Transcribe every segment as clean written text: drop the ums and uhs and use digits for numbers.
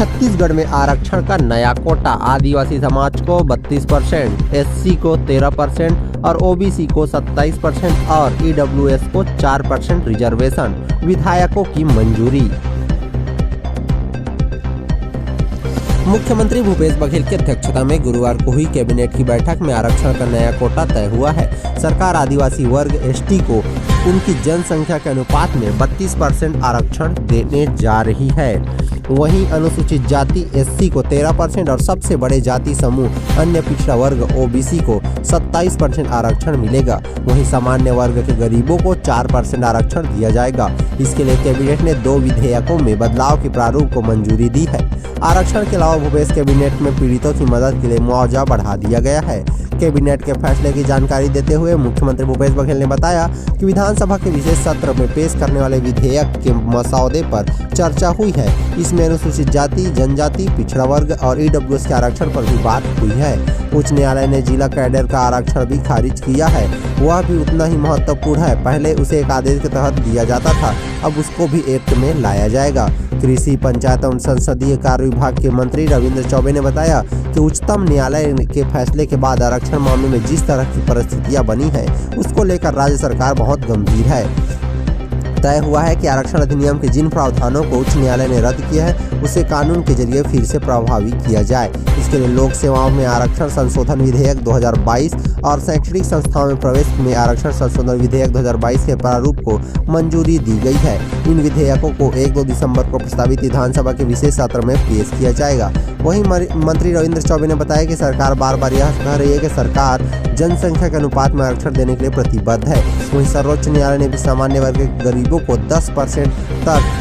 छत्तीसगढ़ में आरक्षण का नया कोटा, आदिवासी समाज को 32%, एससी को 13% और ओबीसी को 27% और ईडब्ल्यूएस को 4% रिजर्वेशन, विधायकों की मंजूरी। मुख्यमंत्री भूपेश बघेल की अध्यक्षता में गुरुवार को हुई कैबिनेट की बैठक में आरक्षण का नया कोटा तय हुआ है। सरकार आदिवासी वर्ग एसटी को उनकी जनसंख्या के अनुपात में 32% आरक्षण देने जा रही है। वहीं अनुसूचित जाति एससी को 13% और सबसे बड़े जाति समूह अन्य पिछड़ा वर्ग ओबीसी को 27% आरक्षण मिलेगा। वहीं सामान्य वर्ग के गरीबों को 4% आरक्षण दिया जाएगा। इसके लिए कैबिनेट ने 2 विधेयकों में बदलाव के प्रारूप को मंजूरी दी है। आरक्षण के अलावा भूपेश कैबिनेट में पीड़ितों की मदद के लिए मुआवजा बढ़ा दिया गया है। कैबिनेट के फैसले की जानकारी देते हुए मुख्यमंत्री भूपेश बघेल ने बताया कि विधानसभा के विशेष सत्र में पेश करने वाले विधेयक के मसौदे पर चर्चा हुई है। इसमें अनुसूचित जाति, जनजाति, पिछड़ा वर्ग और ईडब्ल्यूएस के आरक्षण पर भी बात हुई है। उच्च न्यायालय ने जिला कैडर का आरक्षण भी खारिज किया है। वह भी उतना ही महत्वपूर्ण है। पहले उसे एक आदेश के तहत दिया जाता था, अब उसको भी एक्ट में लाया जाएगा। कृषि, पंचायत एवं संसदीय कार्य विभाग के मंत्री रविंद्र चौबे ने बताया कि उच्चतम न्यायालय के फैसले के बाद आरक्षण मामले में जिस तरह की परिस्थितियां बनी है, उसको लेकर राज्य सरकार बहुत गंभीर है। तय हुआ है कि आरक्षण अधिनियम के जिन प्रावधानों को उच्च न्यायालय ने रद्द किया है, उसे कानून के जरिए फिर से प्रभावी किया जाए। इसके लिए लोक सेवाओं में आरक्षण संशोधन विधेयक 2022 और शैक्षणिक संस्थाओं में प्रवेश में आरक्षण संशोधन विधेयक 2022 के प्रारूप को मंजूरी दी गई है। इन विधेयकों को 1-2 दिसंबर को प्रस्तावित विधानसभा के विशेष सत्र में पेश किया जाएगा। वहीं मंत्री रविंद्र चौबे ने बताया कि सरकार बार बार यह कह रही है कि सरकार जनसंख्या के अनुपात में आरक्षण देने के लिए प्रतिबद्ध है। वहीं सर्वोच्च न्यायालय ने भी सामान्य वर्ग के गरीबों को 10% तक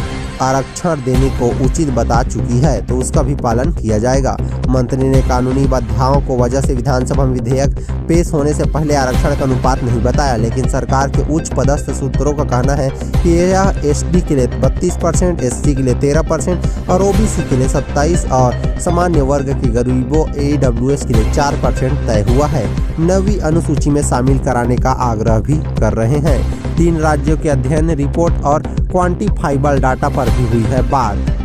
आरक्षण देने को उचित बता चुकी है, तो उसका भी पालन किया जाएगा। मंत्री ने कानूनी बाधाओं को वजह से विधानसभा में विधेयक पेश होने से पहले आरक्षण का अनुपात नहीं बताया, लेकिन सरकार के उच्च पदस्थ सूत्रों का कहना है कि यह एसडी के लिए 32%, एससी के लिए 13% और ओबीसी के लिए 27% और सामान्य वर्ग के गरीबों ईडब्ल्यूएस के लिए 4% तय हुआ है। नवी अनुसूची में शामिल कराने का आग्रह भी कर रहे हैं। 3 राज्यों के अध्ययन रिपोर्ट और क्वांटिफाइबल डाटा पर भी हुई है बात।